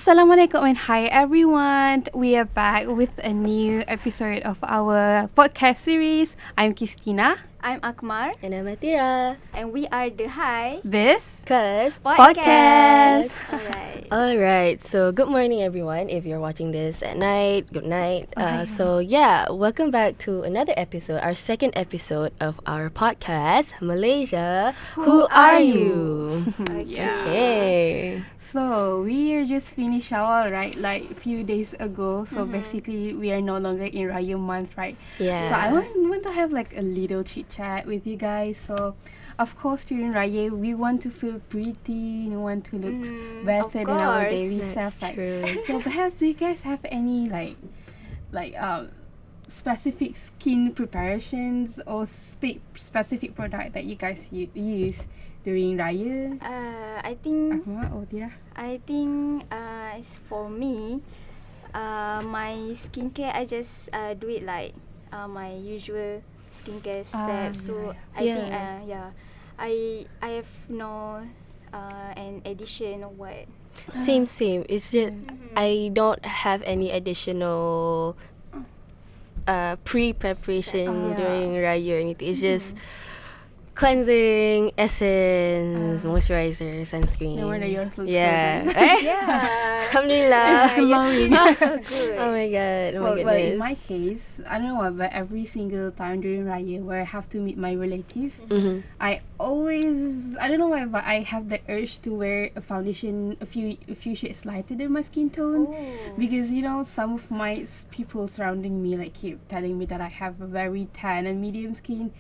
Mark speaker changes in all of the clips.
Speaker 1: Assalamualaikum and hi everyone. We are back with a new episode of our podcast series. I'm Christina.
Speaker 2: I'm Akmar,
Speaker 3: And I'm Atira.
Speaker 2: and we are the Hi
Speaker 1: This
Speaker 2: Podcast.
Speaker 3: Alright, so good morning everyone. If you're watching this at night, good night.
Speaker 1: Okay.
Speaker 3: Welcome back to another episode, our second episode of our podcast, Malaysia. Who are you? Okay.
Speaker 1: So we are just finished our right like a few days ago. So basically we are no longer in Raya month, right?
Speaker 3: Yeah.
Speaker 1: So I want to have like a little chit chat with you guys. So of course during Raya we want to feel pretty, we want to look better than our
Speaker 2: course.
Speaker 1: daily
Speaker 3: That's
Speaker 1: self. Like,
Speaker 3: true.
Speaker 1: so perhaps do you guys have any specific skin preparations or specific product that you guys use during Raya?
Speaker 2: I think
Speaker 1: Akmal or Tira?
Speaker 2: it's for me. My skincare, I just do it like my usual skincare steps. So I
Speaker 3: Yeah.
Speaker 2: think I have no an addition or what.
Speaker 3: Same. It's just I don't have any additional pre-preparation
Speaker 1: Yeah.
Speaker 3: during Raya or anything. It's just cleansing, essence, moisturizer, sunscreen.
Speaker 1: No wonder yours looks
Speaker 3: Yeah.
Speaker 1: so good.
Speaker 2: Yeah.
Speaker 3: Alhamdulillah.
Speaker 2: Your skin is so good.
Speaker 3: Oh my god. Oh my
Speaker 1: Well, in
Speaker 3: goodness.
Speaker 1: my case, I don't know why, but every single time during Raya where I have to meet my relatives,
Speaker 3: Mhm.
Speaker 1: I don't know why, but I have the urge to wear a foundation a few shades lighter than my skin tone. Because some of my people surrounding me like keep telling me that I have a very tan and medium skin,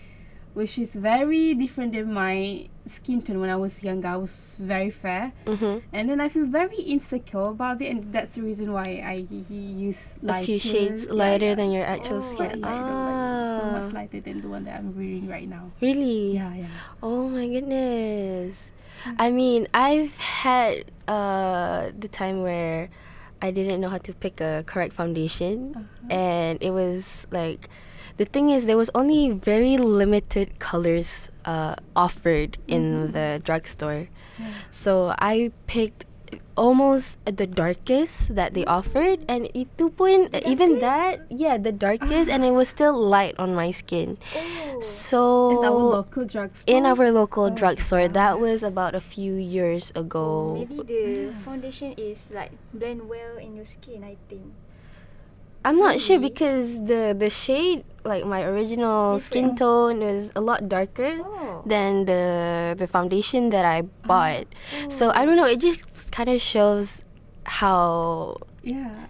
Speaker 1: which is very different than my skin tone when I was younger. I was very fair,
Speaker 3: Mhm.
Speaker 1: and then I feel very insecure about it, and that's the reason why I use
Speaker 3: A few
Speaker 1: lighter.
Speaker 3: shades
Speaker 1: Yeah,
Speaker 3: lighter
Speaker 1: yeah.
Speaker 3: than your actual
Speaker 2: Oh,
Speaker 3: skin.
Speaker 1: So much lighter than the one that I'm wearing right now.
Speaker 3: Really?
Speaker 1: Yeah.
Speaker 3: Oh my goodness. I mean, I've had the time where I didn't know how to pick a correct foundation, and it was like the thing is there was only very limited colors offered in the drugstore. So I picked almost the darkest that they offered, and itu pun even that, the darkest, and it was still light on my skin. So
Speaker 1: In our local drugstore.
Speaker 3: in our local
Speaker 1: Oh,
Speaker 3: drugstore,
Speaker 1: wow.
Speaker 3: that was about a few years ago.
Speaker 2: Maybe the foundation is like blend well in your skin, I think.
Speaker 3: I'm not sure
Speaker 2: Really?
Speaker 3: because the shade, like my original skin tone, is a lot darker
Speaker 2: Oh.
Speaker 3: than the foundation that I bought. So I don't know. It just kind of shows how
Speaker 1: Yeah.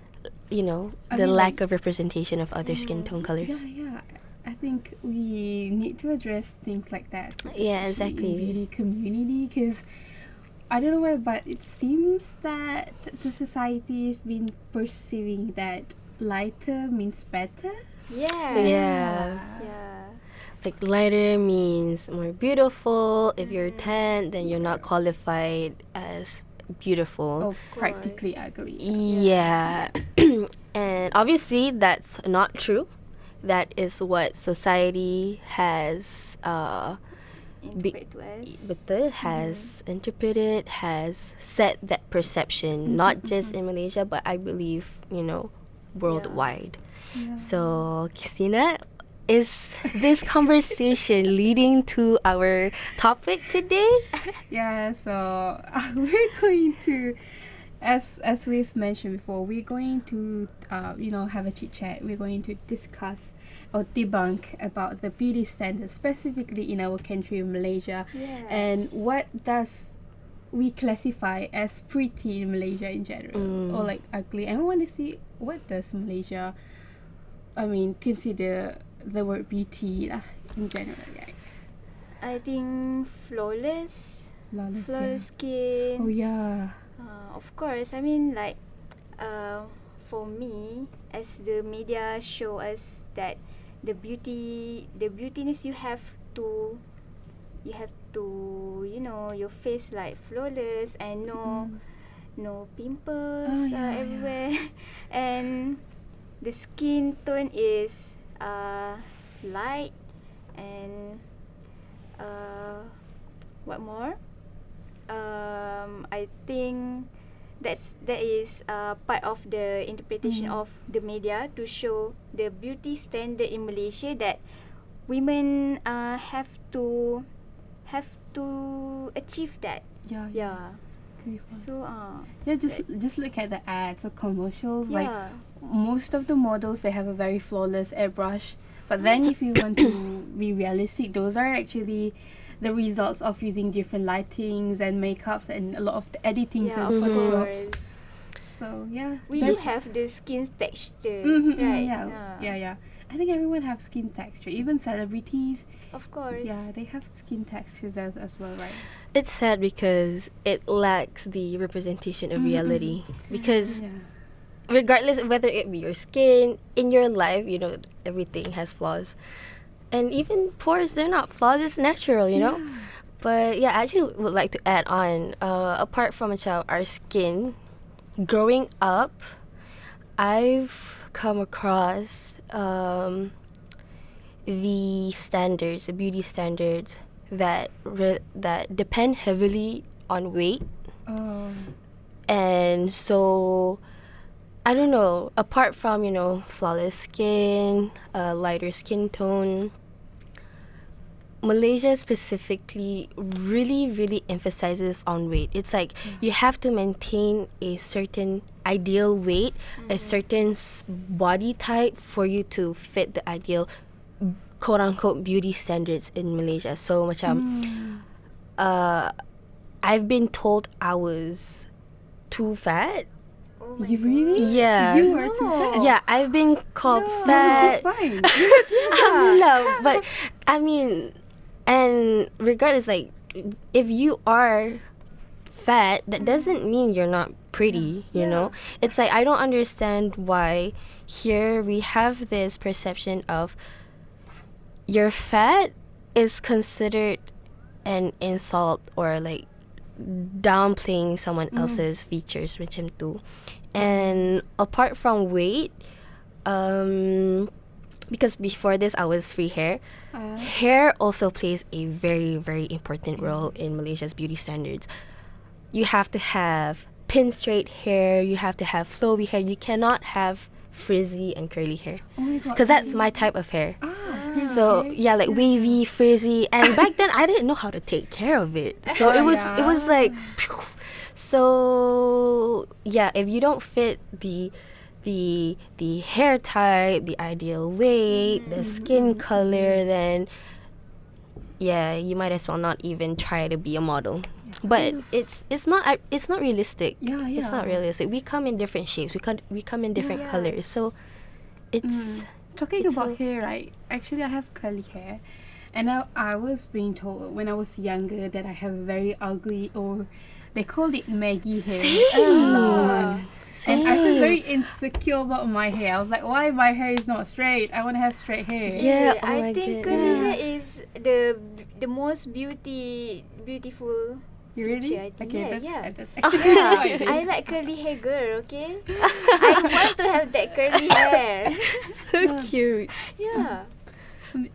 Speaker 3: the
Speaker 1: I mean,
Speaker 3: lack of representation of other skin tone colors.
Speaker 1: Yeah. I think we need to address things like that.
Speaker 3: Yeah,
Speaker 1: especially
Speaker 3: exactly.
Speaker 1: In beauty community, because I don't know why, but it seems that the society has been perceiving that lighter means better.
Speaker 2: Yes.
Speaker 3: Yeah.
Speaker 2: Yeah.
Speaker 3: Like lighter means more beautiful. If you're tan, then you're not qualified as beautiful.
Speaker 1: Of practically ugly.
Speaker 3: Yeah. And obviously that's not true. That is what society has
Speaker 2: Interpret to us.
Speaker 3: betul, has interpreted, has set that perception, not just in Malaysia, but I believe, worldwide.
Speaker 1: Yeah.
Speaker 3: So, Christina, is this conversation leading to our topic today?
Speaker 1: Yeah, so we're going to, as we've mentioned before, we're going to have a chit chat. We're going to discuss or debunk about the beauty standards specifically in our country, Malaysia,
Speaker 2: Yes.
Speaker 1: and what does we classify as pretty in Malaysia in general, or like ugly. And we want to see what does Malaysia, consider the word beauty lah in general. Yeah.
Speaker 2: I think flawless
Speaker 1: Flawless.
Speaker 2: skin.
Speaker 1: Oh yeah.
Speaker 2: Of course, for me, as the media show us that the beautiness you have to, your face like flawless and no pimples
Speaker 1: Oh, yeah,
Speaker 2: everywhere, and the skin tone is light and what more? I think that is part of the interpretation of the media to show the beauty standard in Malaysia, that women have to achieve that. Yeah. So
Speaker 1: yeah, just look at the ads or commercials.
Speaker 2: yeah.
Speaker 1: Like most of the models, they have a very flawless airbrush. But then if you want to be realistic, those are actually the results of using different lightings and makeups and a lot of the editings
Speaker 2: Yeah,
Speaker 1: and
Speaker 2: of
Speaker 1: photoshops.
Speaker 2: course.
Speaker 1: So yeah,
Speaker 2: We do have the skin texture, right?
Speaker 1: yeah. I think everyone have skin texture. Even celebrities,
Speaker 2: Of course.
Speaker 1: yeah, they have skin textures as well, right?
Speaker 3: It's sad because it lacks the representation of reality. Because
Speaker 1: Yeah.
Speaker 3: regardless of whether it be your skin, in your life, you know, everything has flaws. And even pores, they're not flaws, it's natural, you know? But yeah, I actually would like to add on, apart from our skin, growing up, I've come across the beauty standards that that depend heavily on weight.
Speaker 1: Oh.
Speaker 3: And so, I don't know, apart from, you know, flawless skin, lighter skin tone, Malaysia specifically really emphasizes on weight. It's like you have to maintain a certain ideal weight, a certain body type for you to fit the ideal quote unquote beauty standards in Malaysia. So I've been told I was too fat.
Speaker 2: Oh my
Speaker 1: You really?
Speaker 3: Yeah.
Speaker 1: You are too fat.
Speaker 3: Yeah, I've been called
Speaker 1: No,
Speaker 3: fat.
Speaker 1: just fine.
Speaker 3: No, but I mean, and regardless, like, if you are fat, that doesn't mean you're not pretty, you know? It's like, I don't understand why here we have this perception of you're fat is considered an insult or like downplaying someone else's features macam tu. And apart from weight, because before this I was free hair. Hair also plays a very important role in Malaysia's beauty standards. You have to have pin straight hair, you have to have flowy hair, you cannot have frizzy and curly hair.
Speaker 1: Oh my god.
Speaker 3: Because that's my type of hair.
Speaker 1: Ah,
Speaker 3: So yeah, like wavy, frizzy, and back then I didn't know how to take care of it. So it was like, phew. So yeah, if you don't fit the hair type, the ideal weight, the skin color, then yeah, you might as well not even try to be a model. But it's not realistic.
Speaker 1: Yeah.
Speaker 3: It's not realistic. We come in different shapes. We come in different colors. So it's
Speaker 1: Talking
Speaker 3: It's
Speaker 1: about
Speaker 3: a-
Speaker 1: hair, right? Actually, I have curly hair, and I was being told when I was younger that I have very ugly, or they called it Maggie hair.
Speaker 3: Same.
Speaker 1: A lot. And I feel
Speaker 3: Same.
Speaker 1: very insecure about my hair. I was like, why my hair is not straight? I want to have straight hair.
Speaker 3: Yeah. oh
Speaker 2: I
Speaker 3: my
Speaker 2: think
Speaker 3: God.
Speaker 2: curly hair is the most beautiful.
Speaker 1: You really?
Speaker 2: Feature, I think.
Speaker 1: Okay,
Speaker 2: Yeah,
Speaker 1: that's
Speaker 2: yeah.
Speaker 1: actually
Speaker 2: Yeah,
Speaker 1: what I think.
Speaker 2: I like curly hair girl, okay? I want to have that curly hair.
Speaker 3: So cute.
Speaker 2: Yeah.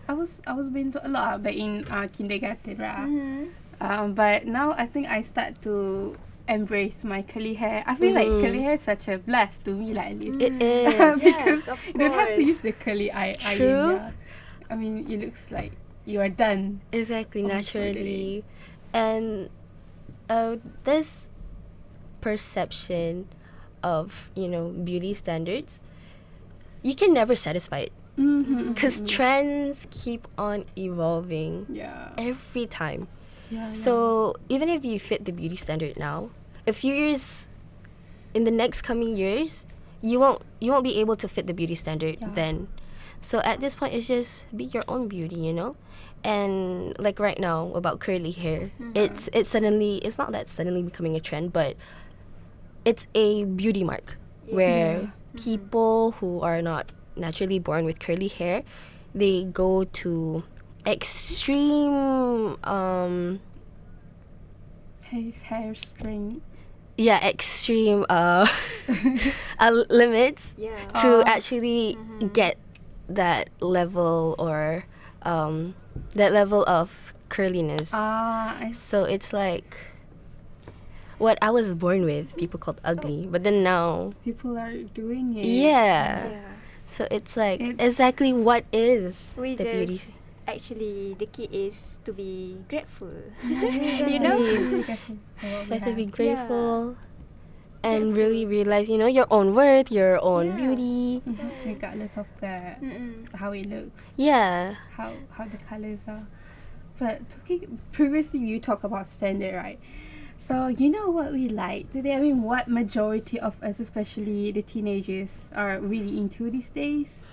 Speaker 1: I was being told a lot back in kindergarten, right?
Speaker 2: Mm-hmm.
Speaker 1: But now I think I start to embrace my curly hair. I feel like curly hair is such a blast to me, like at least.
Speaker 3: It is.
Speaker 1: Because
Speaker 2: Yes, of
Speaker 1: you don't have to
Speaker 2: course.
Speaker 1: use the curly iron.
Speaker 3: True.
Speaker 1: Yeah. I mean, it looks like you are done.
Speaker 3: Exactly,
Speaker 1: Oh,
Speaker 3: naturally. And this perception of, you know, beauty standards, you can never satisfy it. Because trends keep on evolving
Speaker 1: Yeah.
Speaker 3: every time.
Speaker 1: Yeah.
Speaker 3: So even if you fit the beauty standard now, a few years, in the next coming years, you won't be able to fit the beauty standard
Speaker 1: Yeah.
Speaker 3: then. So at this point, it's just be your own beauty, you know. And like right now about curly hair, it's not that suddenly becoming a trend, but it's a beauty mark where people who are not naturally born with curly hair, they go to extreme
Speaker 1: hair string.
Speaker 3: extreme limits
Speaker 2: Yeah.
Speaker 3: to actually get that level or that level of curliness.
Speaker 1: I
Speaker 3: So it's like, what I was born with. People called ugly, but then now,
Speaker 1: People are doing it.
Speaker 3: yeah.
Speaker 2: Yeah.
Speaker 3: So it's like
Speaker 1: It's-
Speaker 3: exactly what is
Speaker 2: We
Speaker 3: the beauty.
Speaker 2: just actually the key is to be grateful.
Speaker 1: You
Speaker 2: know?
Speaker 3: You have to be
Speaker 2: Yeah.
Speaker 3: grateful and really realize, your own worth, your own
Speaker 2: Yeah.
Speaker 3: beauty.
Speaker 1: Regardless of the
Speaker 2: Mm-mm.
Speaker 1: how it looks,
Speaker 3: Yeah.
Speaker 1: how the colors are. But talking previously, you talk about standard, right? So you know what we like today. I mean, what majority of us, especially the teenagers, are really into these days.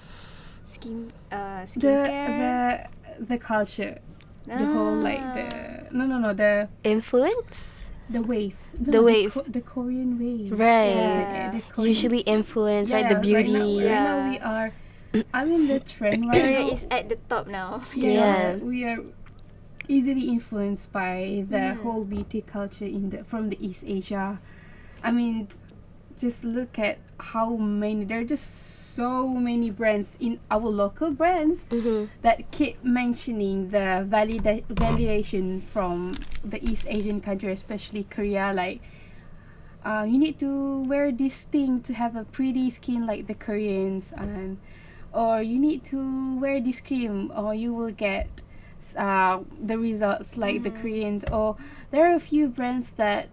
Speaker 2: Skincare.
Speaker 1: The culture, the whole like the
Speaker 3: Influence?
Speaker 1: the wave,
Speaker 3: The wave.
Speaker 1: the Korean wave,
Speaker 3: Right.
Speaker 2: Yeah.
Speaker 1: The Korean-
Speaker 3: Usually influence, right? The
Speaker 1: right
Speaker 3: beauty.
Speaker 1: now we are. I'm in the trend right
Speaker 2: Korea
Speaker 1: now.
Speaker 2: is at the top now.
Speaker 3: Yeah.
Speaker 1: We are easily influenced by the
Speaker 2: Mm.
Speaker 1: whole beauty culture from the East Asia. I mean, just look at how many. There are just so many brands in our local brands
Speaker 3: Mm-hmm.
Speaker 1: that keep mentioning the validation from the East Asian country, especially Korea. Like, you need to wear this thing to have a pretty skin like the Koreans, or you need to wear this cream, or you will get the results like the Koreans. Or there are a few brands that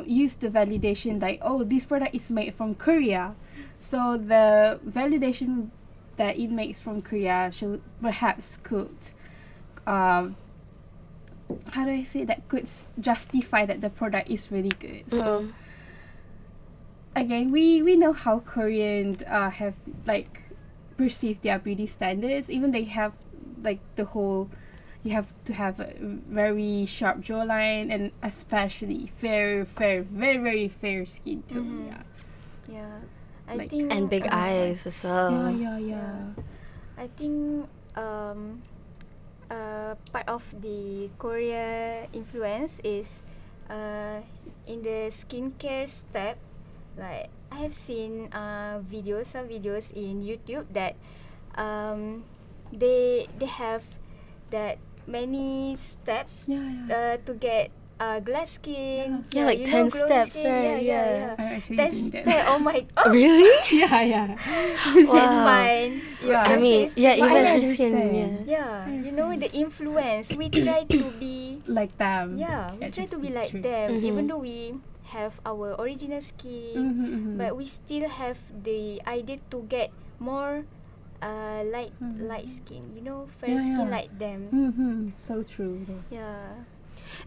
Speaker 1: use the validation like, oh, this product is made from Korea, so the validation that it makes from Korea should perhaps could how do I say that, could justify that the product is really good. So again, we know how Koreans have like perceived their beauty standards. Even they have like the whole, you have to have a very sharp jawline and especially very very fair skin tone.
Speaker 2: Mhm. Yeah. I
Speaker 1: Like-
Speaker 2: think
Speaker 3: And big eyes as well.
Speaker 1: Yeah.
Speaker 2: I think part of the Korea influence is in the skincare step. Like I have seen some videos in YouTube that they have that many steps to get glass skin.
Speaker 3: Yeah, like 10
Speaker 2: glowing
Speaker 3: steps,
Speaker 2: skin.
Speaker 3: right?
Speaker 2: Yeah.
Speaker 1: I'm actually
Speaker 2: 10
Speaker 1: doing that.
Speaker 2: step. Oh my! Oh,
Speaker 3: Really?
Speaker 1: yeah.
Speaker 2: that's
Speaker 3: Wow.
Speaker 2: fine.
Speaker 1: Yeah,
Speaker 3: I mean, yeah,
Speaker 1: But I
Speaker 3: even her
Speaker 1: understand.
Speaker 3: skin,
Speaker 2: Yeah, you know the influence. We try to be.
Speaker 1: Like them.
Speaker 2: Yeah, we try
Speaker 1: just
Speaker 2: to be
Speaker 1: it's
Speaker 2: like
Speaker 1: true.
Speaker 2: them,
Speaker 3: Mhm.
Speaker 2: even though we have our original skin,
Speaker 1: Mhm.
Speaker 2: but we still have the idea to get more light skin. You know, fair
Speaker 1: Yeah,
Speaker 2: skin
Speaker 1: yeah.
Speaker 2: like them.
Speaker 1: So true though.
Speaker 2: Yeah.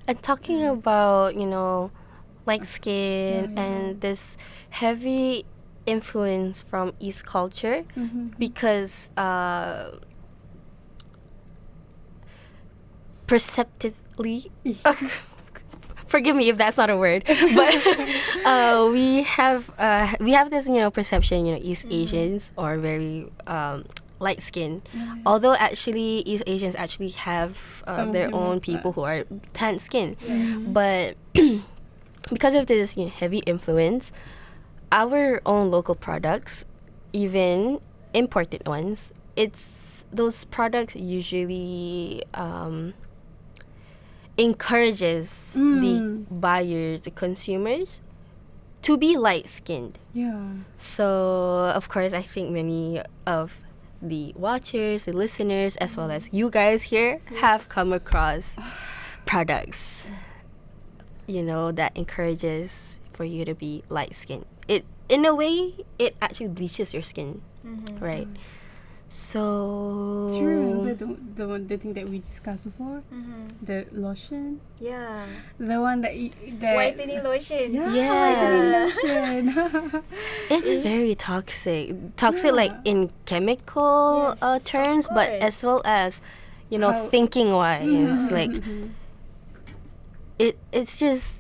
Speaker 3: And talking about, like skin
Speaker 1: Yeah.
Speaker 3: and this heavy influence from East culture, because perceptively, forgive me if that's not a word, but we have this perception, East Asians are very light skin, although actually East Asians actually have
Speaker 1: Some of
Speaker 3: their
Speaker 1: them
Speaker 3: own
Speaker 1: have
Speaker 3: people
Speaker 1: that.
Speaker 3: who are tan skin.
Speaker 2: Yes.
Speaker 3: But because of this heavy influence, our own local products, even imported ones, those products usually encourages the buyers, the consumers, to be light skinned.
Speaker 1: Yeah.
Speaker 3: So of course, I think many of the watchers, the listeners, as well as you guys here have come across products, that encourages for you to be light skinned. It, in a way, it actually bleaches your skin, right? So
Speaker 1: True. The thing that we discussed before, the lotion,
Speaker 2: Yeah.
Speaker 1: the one that
Speaker 2: Whitening lotion.
Speaker 3: Yeah.
Speaker 1: whitening lotion.
Speaker 3: it's very toxic. Toxic, like in chemical
Speaker 2: Yes, of
Speaker 3: terms, but
Speaker 2: course.
Speaker 3: as well as,
Speaker 1: How-
Speaker 3: thinking wise. Like it's just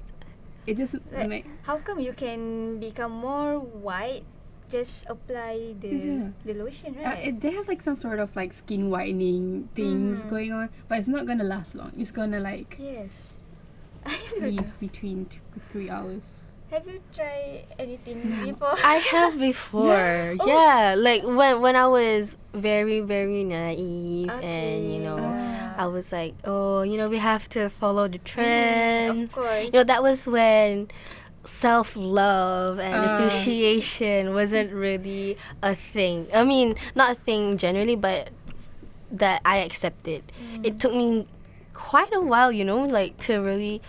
Speaker 1: It just
Speaker 2: Like,
Speaker 1: make
Speaker 2: how come you can become more white? Just apply
Speaker 1: Yeah.
Speaker 2: the lotion, right?
Speaker 1: they have like some sort of like skin whitening things going on, but it's not gonna last long. It's gonna like
Speaker 2: Yes. I don't
Speaker 1: leave
Speaker 2: know.
Speaker 1: between 2 to 3 hours.
Speaker 2: Have you tried anything before?
Speaker 3: I have before. Yeah. Like when I was very, very naive and,
Speaker 2: Okay.
Speaker 3: I was like, oh, we have to follow the trends.
Speaker 2: Of course.
Speaker 3: That was when self-love and appreciation wasn't really a thing. I mean, not a thing generally, but that I accepted. It took me quite a while, like to really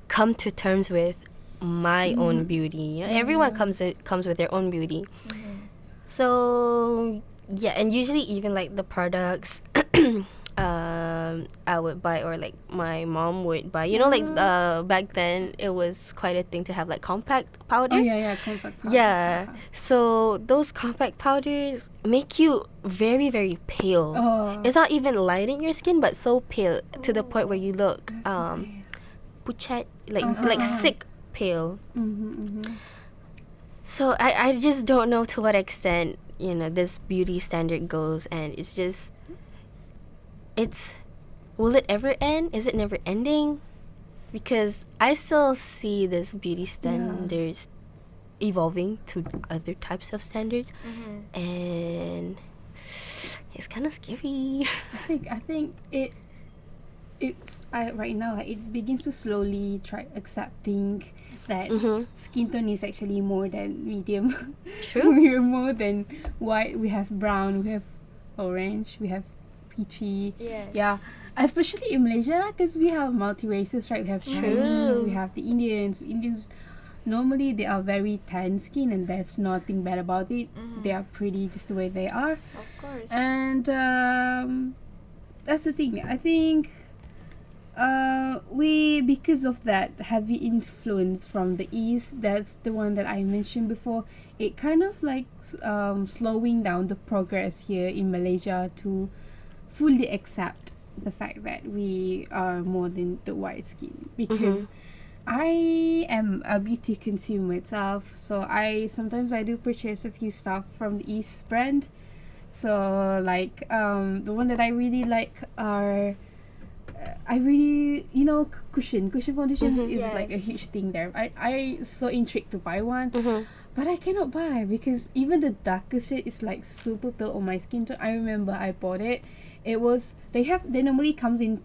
Speaker 3: come to terms with my own beauty. Everyone comes with their own beauty. So yeah, and usually even like the products I would buy, or like my mom would buy. Back then it was quite a thing to have like compact powder.
Speaker 1: Oh yeah, compact powder.
Speaker 3: Yeah. So those compact powders make you very, very pale. It's not even lighting your skin, but so pale to the point where you look pucet, like sick pale. So I just don't know to what extent this beauty standard goes, and will it ever end? Is it never ending? Because I still see this beauty standards evolving to other types of standards, and it's kind of scary.
Speaker 1: I think it's right now, like, it begins to slowly try accepting that skin tone is actually more than medium.
Speaker 3: True.
Speaker 1: We're more than white. We have brown. We have orange. We have peachy.
Speaker 2: Yes.
Speaker 1: Yeah. Especially in Malaysia, because we have multi races, right? We have Chinese. We have the Indians. Indians normally they are very tan skin, and there's nothing bad about it. They are pretty just the way they are.
Speaker 2: Of course.
Speaker 1: And that's the thing. I think we, because of that heavy influence from the East, that's the one that I mentioned before, it kind of like slowing down the progress here in Malaysia to fully accept the fact that we are more than the white skin. Because I am a beauty consumer myself, so I do purchase a few stuff from the East brand. So like the one that I really like are cushion foundation is like a huge thing there. I so intrigued to buy one, but I cannot buy because even the darkest shade is like super pale on my skin tone. I remember I bought it. It was they normally comes in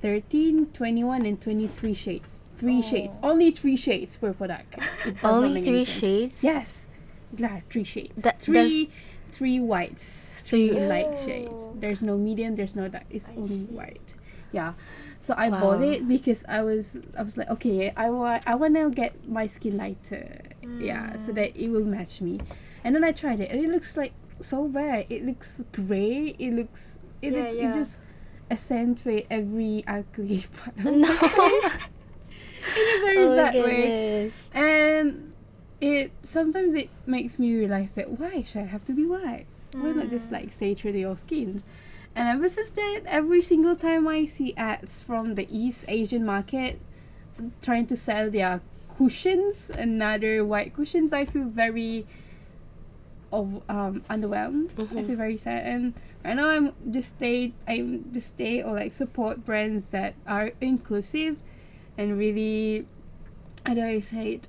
Speaker 1: 13, 21 and 23 shades. Shades. Only 3 shades per product.
Speaker 3: Only 3 shades?
Speaker 1: Yes. Yeah, 3 shades. Three whites. 3 light shades. There's no medium, there's no dark. It's only white. Yeah. So I bought it because I was like, okay, I want to get my skin lighter. Yeah, so that it will match me. And then I tried it and it looks like so bad. It looks grey. It just accentuate every ugly part of my face in a very bad way. And sometimes it makes me realize that why should I have to be white? Why not just like stay true to your skin? And ever since that, every single time I see ads from the East Asian market trying to sell their cushions, another white cushions, I feel very underwhelmed. I feel very sad, and right now I'm just stay or like support brands that are inclusive and really, how do I say it,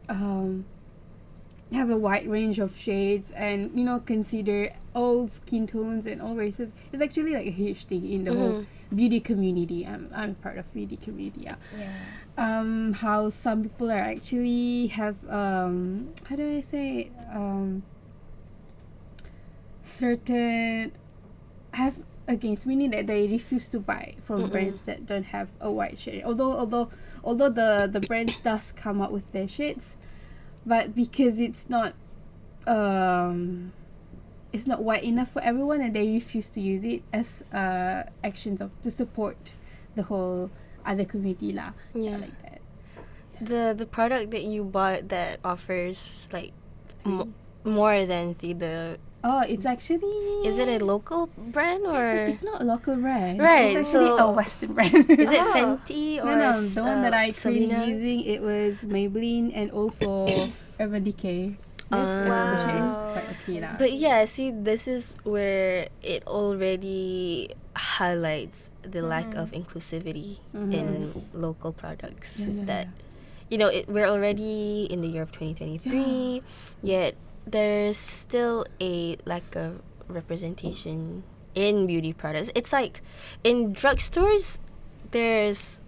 Speaker 1: have a wide range of shades and consider all skin tones and all races. It's actually like a huge thing in the whole beauty community. I'm part of beauty community. How some people are actually have how do I say it, certain have against, meaning that they refuse to buy from brands that don't have a white shade. Although the brands does come up with their shades, but because it's not white enough for everyone, and they refuse to use it as actions to support the whole other community lah.
Speaker 3: Yeah,
Speaker 1: like that.
Speaker 3: The product that you bought that offers like more than the
Speaker 1: it's actually,
Speaker 3: is it a local brand or
Speaker 1: it's not a local brand,
Speaker 3: right?
Speaker 1: It's actually a Western brand.
Speaker 3: Is it Fenty or
Speaker 1: no the one that I
Speaker 3: Selena?
Speaker 1: currently using, it was Maybelline and also Urban Decay. The shade is quite okay lah.
Speaker 3: But yeah, see, this is where it already highlights the lack of inclusivity in local products. That we're already in the year of 2023, yet there's still a lack of representation in beauty products. It's like in drugstores, there's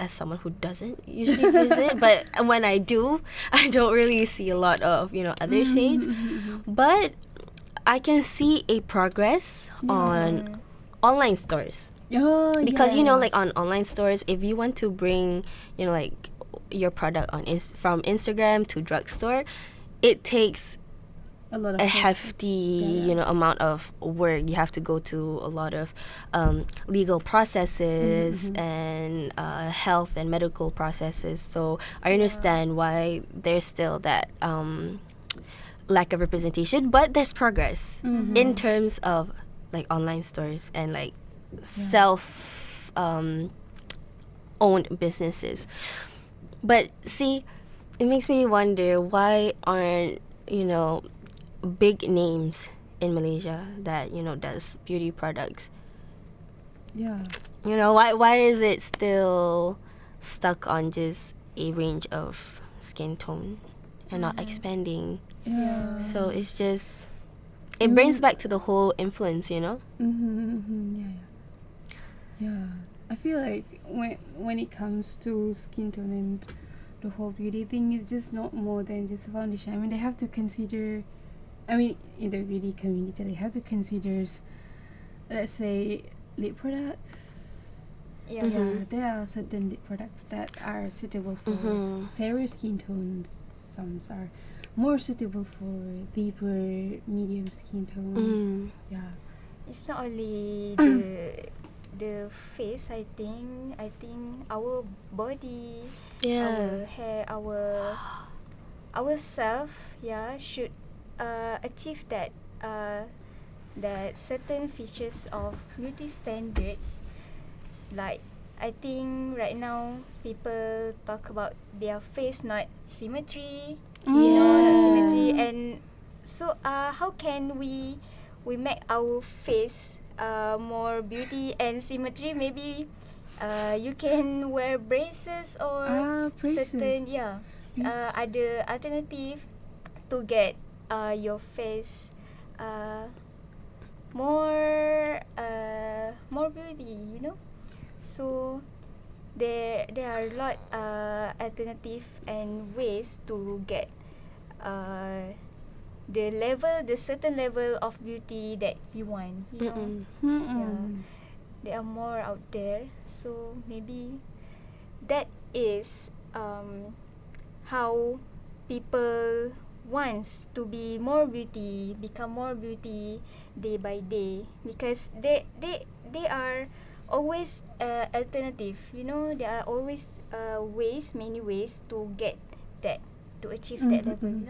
Speaker 3: as someone who doesn't usually visit, but when I do, I don't really see a lot of other shades. But I can see a progress on online stores. Because like on online stores, if you want to bring like your product from Instagram to drugstore, it takes a hefty amount of work. You have to go to a lot of legal processes and health and medical processes. So I understand why there's still that lack of representation, but there's progress in terms of like online stores and like self owned businesses. But see, it makes me wonder, why aren't big names in Malaysia that does beauty products, why is it still stuck on just a range of skin tone and not expanding? So it's just, it brings back to the whole influence,
Speaker 1: I feel like when it comes to skin tone and the whole beauty thing, is just not more than just a foundation. I mean, they have to consider, in the beauty community, they have to consider, let's say, lip products. There are certain lip products that are suitable for fairer skin tones. Some are more suitable for deeper, medium skin tones.
Speaker 2: It's not only the face. I think our body, our hair, ourself, should achieve that certain features of beauty standards. Like, I think right now people talk about their face not symmetry, not symmetry, and so how can we make our face more beauty and symmetry? Maybe you can wear braces or certain other alternative to get your face more beauty, So there are a lot alternative and ways to get the certain level of beauty that you want, There are more out there, so maybe that is how people wants to be more beauty, become more beauty day by day, because they are always alternative, there are always many ways to get that, to achieve that level,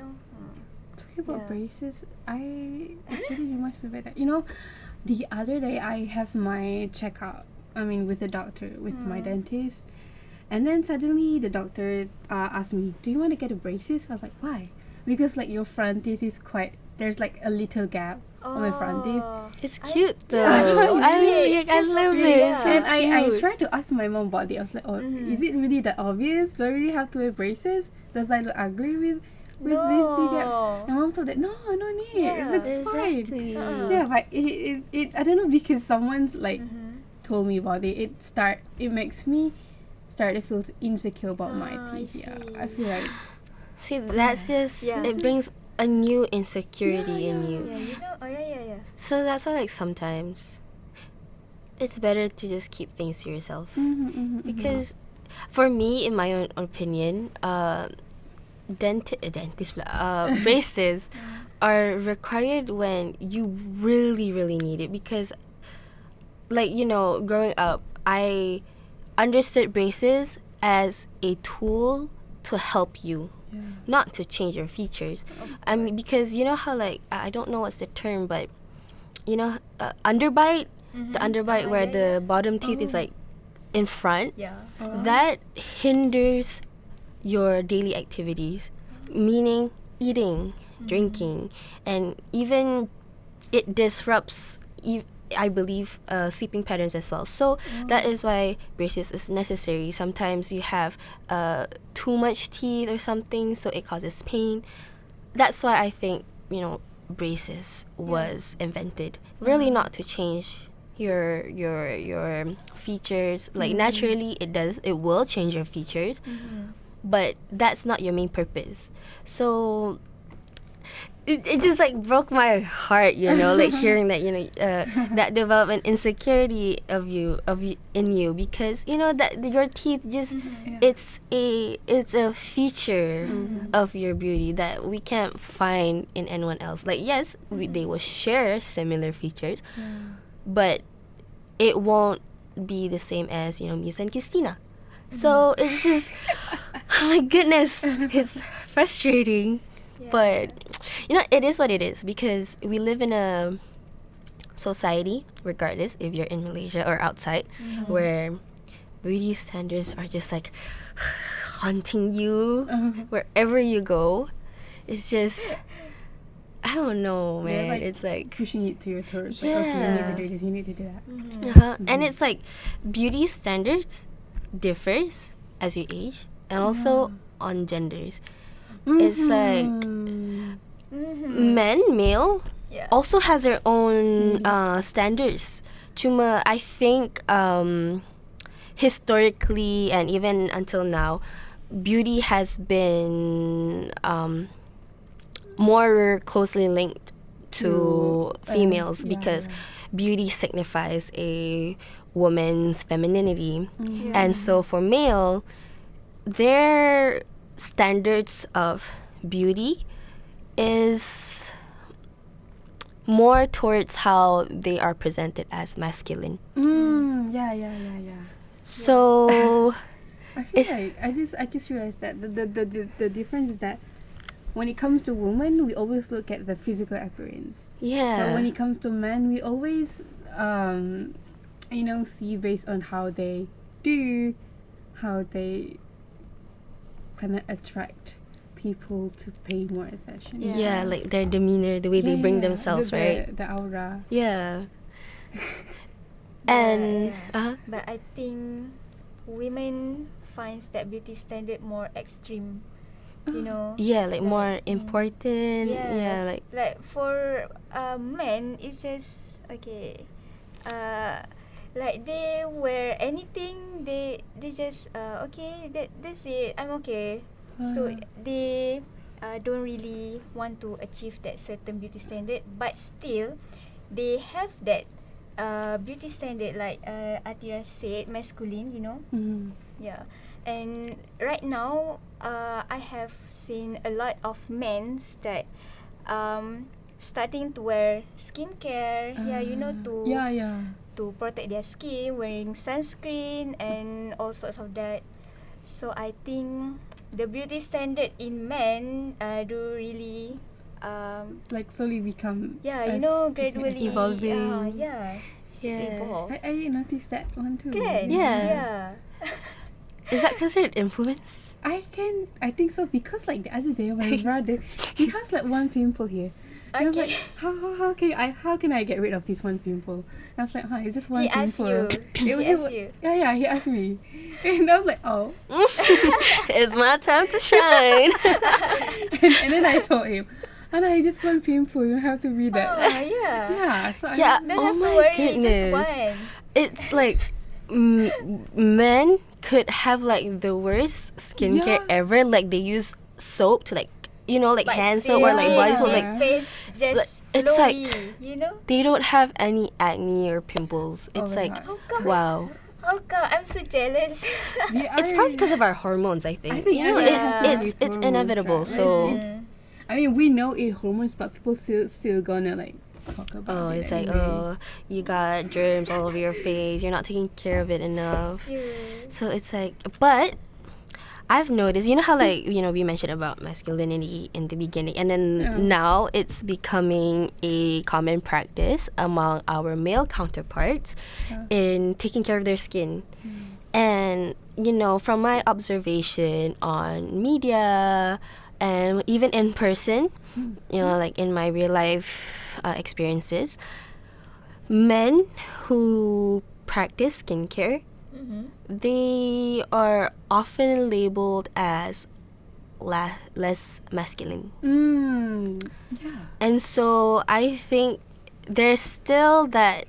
Speaker 1: Talking about braces, I actually reminds me about that. The other day I have my checkup, with the doctor, with my dentist, and then suddenly the doctor asked me, "Do you want to get a braces?" I was like, "Why?" Because like your front teeth is quite, there's like a little gap on my front teeth.
Speaker 3: It's cute though.
Speaker 1: I
Speaker 3: love it. So
Speaker 1: and I
Speaker 3: cute.
Speaker 1: tried to ask my mom about it. I was like, is it really that obvious? Do I really have to wear braces? Does I look ugly with these two gaps? And mom told that no need. It looks fine. But it I don't know, because someone's like told me about it. It makes me start to feel insecure about my teeth. I feel like,
Speaker 3: see, that's just it brings a new insecurity in you. So that's why, like, sometimes it's better to just keep things to yourself. Because for me, in my own opinion, braces are required when you really, really need it. Because, like, growing up, I understood braces as a tool to help you, not to change your features. Because how, like, I don't know what's the term, but underbite, the underbite where the bottom teeth is like in front, that hinders your daily activities, meaning eating, drinking, and even it disrupts, I believe, sleeping patterns as well. So that is why braces is necessary. Sometimes you have too much teeth or something, so it causes pain. That's why I think braces was invented. Really not to change your features. Like naturally it will change your features, but that's not your main purpose. So it just like broke my heart, like hearing that, that development insecurity of you in you, because that your teeth just it's a feature of your beauty that we can't find in anyone else. Like yes, they will share similar features, but it won't be the same as Misa and Christina. So it's just oh my goodness, it's frustrating. But it is what it is, because we live in a society, regardless if you're in Malaysia or outside, where beauty standards are just like haunting you wherever you go. It's just, I don't know, man.
Speaker 1: Like
Speaker 3: it's like
Speaker 1: pushing it to your throat. Like, okay, you need to do this, you need to do that.
Speaker 3: And it's like beauty standards differs as you age, and also on genders. It's like male also has their own standards. Cuma I think historically and even until now, beauty has been more closely linked to females, because beauty signifies a woman's femininity. And so for male, their standards of beauty is more towards how they are presented as masculine.
Speaker 1: Yeah.
Speaker 3: So
Speaker 1: I feel like I just realized that the difference is that when it comes to women, we always look at the physical appearance. But when it comes to men, we always see based on how they kind of attract people to pay more attention.
Speaker 3: Like their demeanor, the way they bring themselves, right?
Speaker 1: The aura.
Speaker 3: And
Speaker 2: but I think women finds that beauty standard more extreme,
Speaker 3: like more important.
Speaker 2: Yes, like for men, it's just okay. Like they wear anything, they just okay, that's it, I'm okay. So they don't really want to achieve that certain beauty standard, but still they have that beauty standard, like Atira said, masculine, and right now I have seen a lot of men that starting to wear skincare, to protect their skin, wearing sunscreen and all sorts of that. So I think the beauty standard in men do really
Speaker 1: like slowly become
Speaker 2: gradually
Speaker 3: evolving.
Speaker 2: Evolve.
Speaker 1: I noticed that one too.
Speaker 2: Kan?
Speaker 3: Is that considered influence?
Speaker 1: I think so, because like the other day my brother, he has like one pimple here. I was like, how can I get rid of this one pimple? And I was like, it's just one pimple.
Speaker 2: He asked you.
Speaker 1: Yeah, he asked me. And I was like, oh.
Speaker 3: It's my time to shine.
Speaker 1: and then I told him, it's just one pimple, you don't have to be that.
Speaker 2: Yeah.
Speaker 1: So
Speaker 2: don't have to worry, just one.
Speaker 3: It's like men could have like the worst skincare ever. Like they use soap to like hand soap or like body soap, like
Speaker 2: face just
Speaker 3: it's
Speaker 2: glowy,
Speaker 3: like they don't have any acne or pimples. It's like wow.
Speaker 2: Oh God, I'm so jealous.
Speaker 3: It's probably because of our hormones, I think. It's inevitable.
Speaker 1: Right?
Speaker 3: So
Speaker 1: I mean, we know it's hormones, but people still gonna like talk about it.
Speaker 3: It's
Speaker 1: anyway.
Speaker 3: like, you got germs all over your face, you're not taking care of it enough. So it's like, but I've noticed, how like, we mentioned about masculinity in the beginning, and then now it's becoming a common practice among our male counterparts in taking care of their skin. And, from my observation on media and even in person, like in my real life experiences, men who practice skincare, they are often labeled as less masculine.
Speaker 1: Yeah.
Speaker 3: And so I think there's still that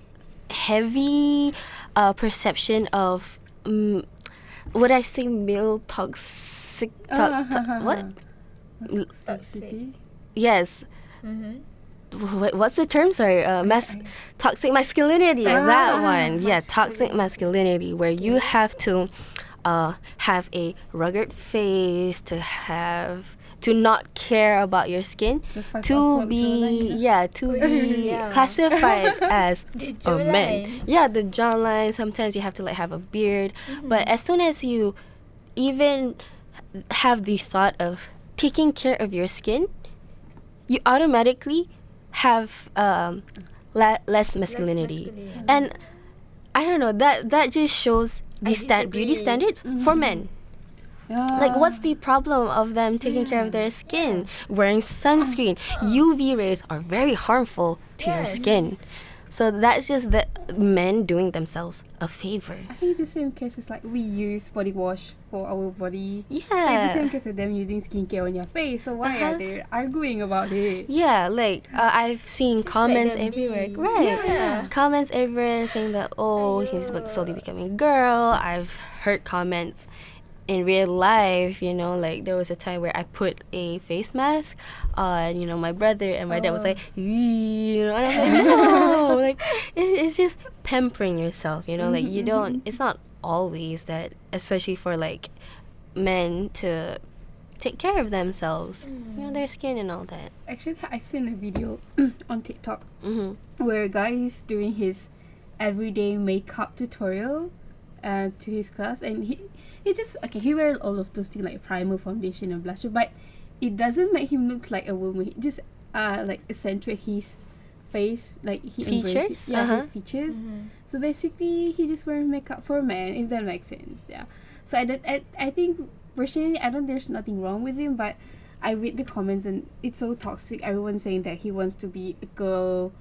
Speaker 3: heavy perception of would I say male toxic what?
Speaker 1: Toxicity.
Speaker 3: Yes.
Speaker 2: Mm-hmm.
Speaker 3: What's the term? Sorry, toxic masculinity. That one. Yeah, toxic masculinity, where you have to have a rugged face, to not care about your skin, to be
Speaker 2: Yeah.
Speaker 3: classified as
Speaker 2: The
Speaker 3: a
Speaker 2: jawline.
Speaker 3: man. Yeah, the jawline. Sometimes you have to like have a beard, but as soon as you even have the thought of taking care of your skin, you automatically have less masculinity.
Speaker 2: masculine.
Speaker 3: And I don't know, that just shows the
Speaker 2: I
Speaker 3: beauty
Speaker 2: disagree.
Speaker 3: standards for men.
Speaker 1: Yeah.
Speaker 3: Like, what's the problem of them taking care of their skin, wearing sunscreen? UV rays are very harmful to your
Speaker 2: Yes.
Speaker 3: skin. So that's just the men doing themselves a favor.
Speaker 1: I think the same case is like we use body wash for our body. Like the
Speaker 3: Yeah.
Speaker 1: same case of them using skincare on your face. So why are they arguing about it?
Speaker 3: Yeah, like I've seen
Speaker 2: Just
Speaker 3: comments
Speaker 2: let them
Speaker 3: everywhere.
Speaker 2: be.
Speaker 3: Right.
Speaker 2: Yeah.
Speaker 3: Comments everywhere saying that, oh, he's slowly becoming a girl. I've heard comments in real life, like there was a time where I put a face mask on, my brother, and my dad was like, and I'm like, no, like it's just pampering yourself, like you don't, it's not always that, especially for like men to take care of themselves, their skin and all that.
Speaker 1: Actually, I've seen a video on TikTok
Speaker 3: Mm-hmm.
Speaker 1: where a guy is doing his everyday makeup tutorial to his class, and he wears all of those things like primer, foundation, and blusher, but it doesn't make him look like a woman. He just like accentuate his face, like he
Speaker 3: Features?
Speaker 1: embraces his features. So basically, he just wears makeup for men, if that makes sense. Yeah. So I think personally, there's nothing wrong with him, but I read the comments and it's so toxic. Everyone's saying that he wants to be a girl.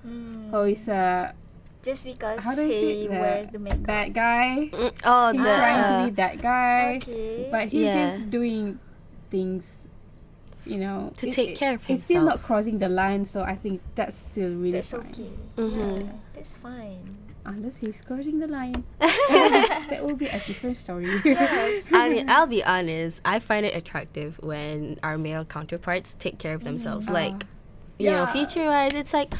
Speaker 1: Oh, he's a
Speaker 2: Just because
Speaker 1: how do I say
Speaker 2: he
Speaker 1: that?
Speaker 2: wears the makeup.
Speaker 1: That guy.
Speaker 3: Oh,
Speaker 1: He's
Speaker 3: the
Speaker 1: trying to be that guy.
Speaker 2: Okay.
Speaker 1: But he's
Speaker 3: Yeah.
Speaker 1: just doing things,
Speaker 3: To take care of
Speaker 1: It's still not
Speaker 3: himself.
Speaker 1: crossing the line, so I think that's still really
Speaker 2: That's
Speaker 1: fine.
Speaker 2: okay.
Speaker 3: Mhm.
Speaker 2: Yeah, that's fine.
Speaker 1: Unless he's crossing the line. That will be a different story.
Speaker 2: Yes.
Speaker 3: I mean, I'll be honest. I find it attractive when our male counterparts take care of themselves. Like,
Speaker 2: Yeah.
Speaker 3: feature-wise, it's like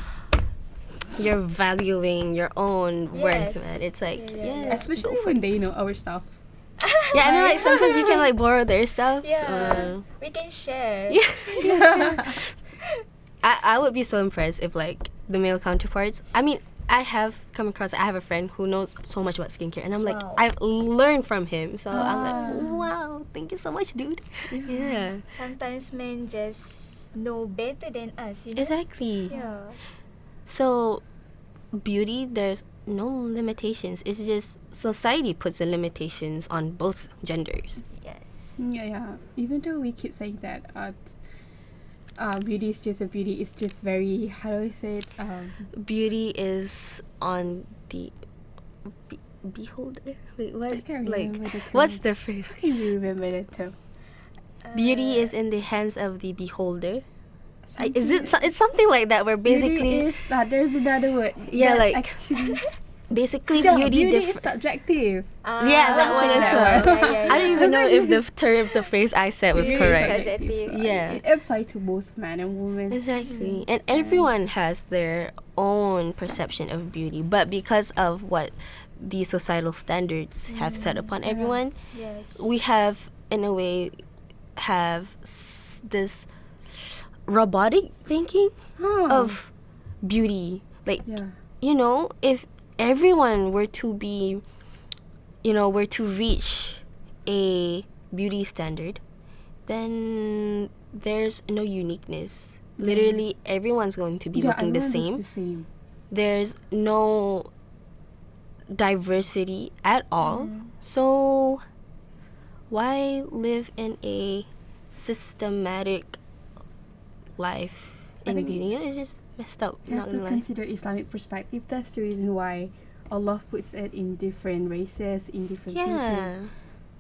Speaker 3: you're valuing your own worth,
Speaker 2: Yes.
Speaker 3: man. It's like,
Speaker 2: Yeah.
Speaker 1: Especially
Speaker 3: go for
Speaker 1: when
Speaker 3: it.
Speaker 1: they know our stuff.
Speaker 3: Yeah, and then, like sometimes you can like borrow their stuff.
Speaker 2: Yeah. We can share.
Speaker 3: Yeah. I would be so impressed if like the male counterparts. I mean, I have come across. I have a friend who knows so much about skincare, and I'm like,
Speaker 2: Wow.
Speaker 3: I've learned from him. So I'm
Speaker 1: Ah.
Speaker 3: like, wow, thank you so much, dude. Yeah.
Speaker 2: Sometimes men just know better than us, you know?
Speaker 3: Exactly.
Speaker 2: Yeah.
Speaker 3: So, beauty, there's no limitations. It's just society puts the limitations on both genders.
Speaker 2: Yes.
Speaker 1: Yeah. Even though we keep saying that beauty is just a beauty, it's just very, how do I say it?
Speaker 3: Beauty is on the beholder. Wait, what?
Speaker 1: I can't
Speaker 3: Like,
Speaker 1: remember the term.
Speaker 3: what's the phrase?
Speaker 1: How can you remember that term?
Speaker 3: Beauty is in the hands of the beholder. Is it? It's something like that. Where
Speaker 1: Beauty
Speaker 3: basically,
Speaker 1: is, there's another word.
Speaker 3: Yeah,
Speaker 1: that
Speaker 3: like,
Speaker 1: actually,
Speaker 3: basically
Speaker 1: the
Speaker 3: beauty.
Speaker 1: is subjective.
Speaker 3: Yeah, that one as well. I don't even know if the phrase I said was
Speaker 1: Beauty is
Speaker 3: correct.
Speaker 2: subjective.
Speaker 3: Yeah.
Speaker 1: It applies to both man and woman.
Speaker 3: Exactly. And everyone has their own perception of beauty, but because of what the societal standards have set upon everyone,
Speaker 2: Yes.
Speaker 3: we have, in a way, this robotic thinking of beauty. Like,
Speaker 1: Yeah.
Speaker 3: if everyone were to be, were to reach a beauty standard, then there's no uniqueness. Literally, everyone's going to be looking the
Speaker 1: everyone
Speaker 3: same.
Speaker 1: looks the same.
Speaker 3: There's no diversity at all. So, why live in a systematic life
Speaker 1: I
Speaker 3: in
Speaker 1: think
Speaker 3: beauty? It's just messed up.
Speaker 1: You
Speaker 3: Not
Speaker 1: have to
Speaker 3: gonna lie.
Speaker 1: consider Islamic perspective. That's the reason why Allah puts it in different races, in different
Speaker 3: Yeah.
Speaker 1: cultures.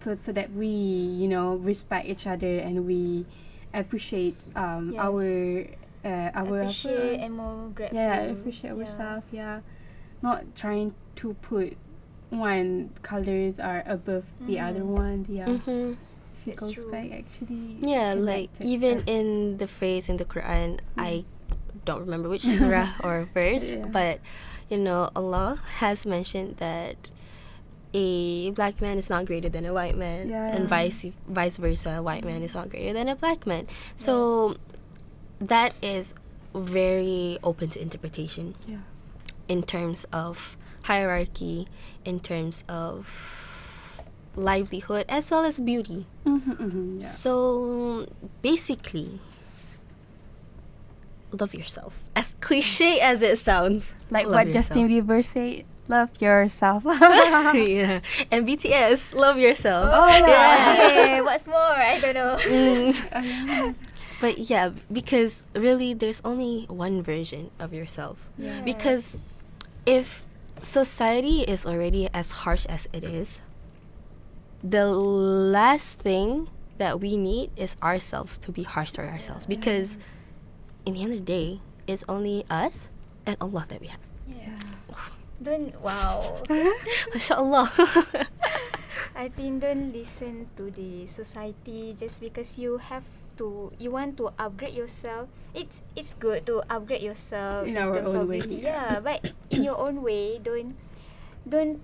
Speaker 1: so that we, you know, respect each other and we appreciate our
Speaker 2: appreciate and more grateful.
Speaker 1: Appreciate ourselves. Not trying to put one colors are above the other one. If it goes back, actually.
Speaker 3: Yeah, like even in the phrase in the Quran, I don't remember which surah or verse, but you know, Allah has mentioned that a black man is not greater than a white man, and vice versa, a white man is not greater than a black man. So that is very open to interpretation. In terms of hierarchy, in terms of livelihood, as well as beauty. So basically, love yourself. As cliche as it sounds,
Speaker 1: like what Justin Bieber said, love yourself.
Speaker 3: Yeah, and BTS, love yourself.
Speaker 2: Hey, what's more? I don't know.
Speaker 3: But yeah, because really there's only one version of yourself. Because if society is already as harsh as it is, the last thing that we need is ourselves to be harsh to ourselves. Because in the end of the day, it's only us and Allah that we have. MashaAllah.
Speaker 2: I think don't listen to the society just because you want to upgrade yourself. It's good to upgrade yourself
Speaker 1: in our
Speaker 2: terms
Speaker 1: own
Speaker 2: of
Speaker 1: way.
Speaker 2: beauty. But in your own way, don't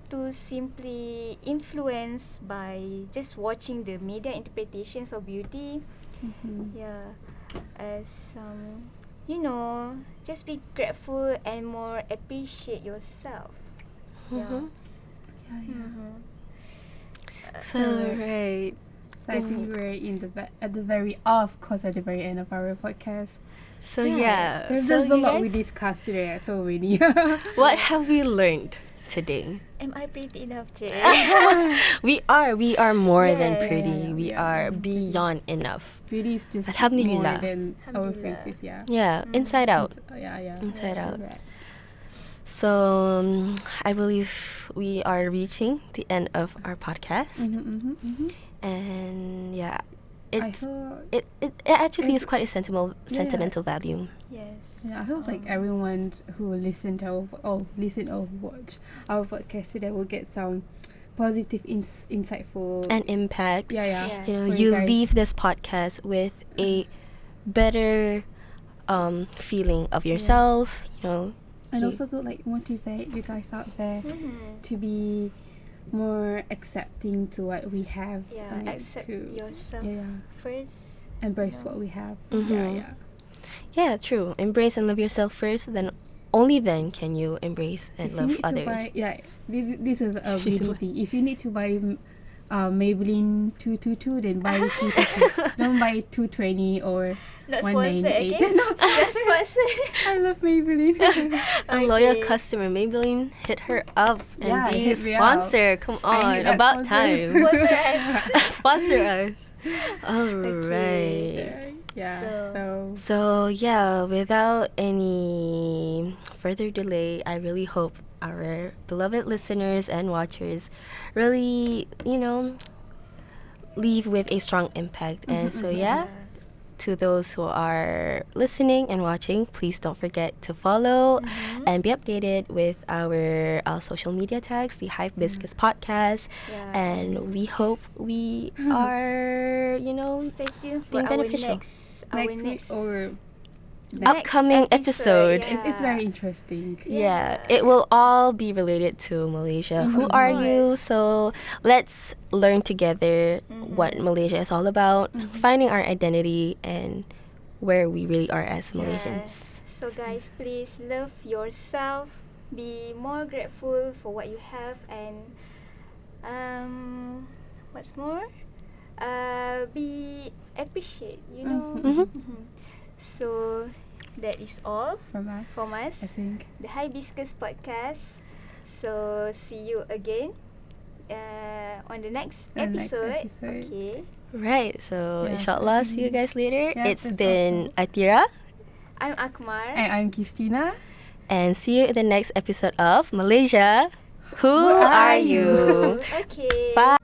Speaker 2: to simply influence by just watching the media interpretations of beauty. As you know, just be grateful and more appreciate yourself.
Speaker 3: So right.
Speaker 1: So I think we're at the very end of our podcast.
Speaker 3: So
Speaker 1: there's a lot we discussed today. So many.
Speaker 3: What have we learned today?
Speaker 2: Am I pretty enough, Jay?
Speaker 3: We are more than pretty. We are beyond enough.
Speaker 1: Beauty is just more
Speaker 3: Alhamdulillah.
Speaker 1: than our faces.
Speaker 3: Inside out.
Speaker 1: Inside
Speaker 3: out. So I believe we are reaching the end of our podcast. And it actually is quite a sentimental value.
Speaker 1: I hope like everyone who listen or watch our podcast today will get some positive insightful
Speaker 3: and impact. You know,
Speaker 1: for
Speaker 3: you
Speaker 1: guys.
Speaker 3: leave this podcast with a better feeling of yourself. You know,
Speaker 1: and also go like motivate you guys out there to be more accepting to what we have.
Speaker 2: Accept yourself first.
Speaker 1: Embrace what we have.
Speaker 3: Yeah, true. Embrace and love yourself first. Then only then can you embrace and love others.
Speaker 1: This is a beauty thing. If you need to buy Maybelline 222, then buy 222. Don't buy 220 or
Speaker 2: not sponsored again.
Speaker 1: Not sponsored. I love Maybelline.
Speaker 3: A loyal customer, Maybelline, hit her up and be a sponsor. Come on, about time.
Speaker 2: Sponsor us.
Speaker 3: Sponsor us. All right. So without any further delay, I really hope our beloved listeners and watchers really, leave with a strong impact. And to those who are listening and watching, please don't forget to follow and be updated with our social media tags, the HIBISCUS podcast. And we hope we are,
Speaker 2: stay tuned for
Speaker 3: being beneficial.
Speaker 2: Next week
Speaker 1: or
Speaker 3: upcoming episode.
Speaker 1: It's very interesting.
Speaker 3: It will all be related to Malaysia. Who are you? So let's learn together what Malaysia is all about, finding our identity and where we really are as Malaysians.
Speaker 2: So guys, please love yourself, be more grateful for what you have, and what's more, be appreciate, So that is all
Speaker 1: from us. I think
Speaker 2: the HIBISCUS podcast. So see you again on the next episode. Okay.
Speaker 3: Right. So inshallah, see you guys later. It's been Atira.
Speaker 2: I'm Akmar.
Speaker 1: And I'm Christina.
Speaker 3: And see you in the next episode of Malaysia. Who are you?
Speaker 2: Okay.
Speaker 3: Bye.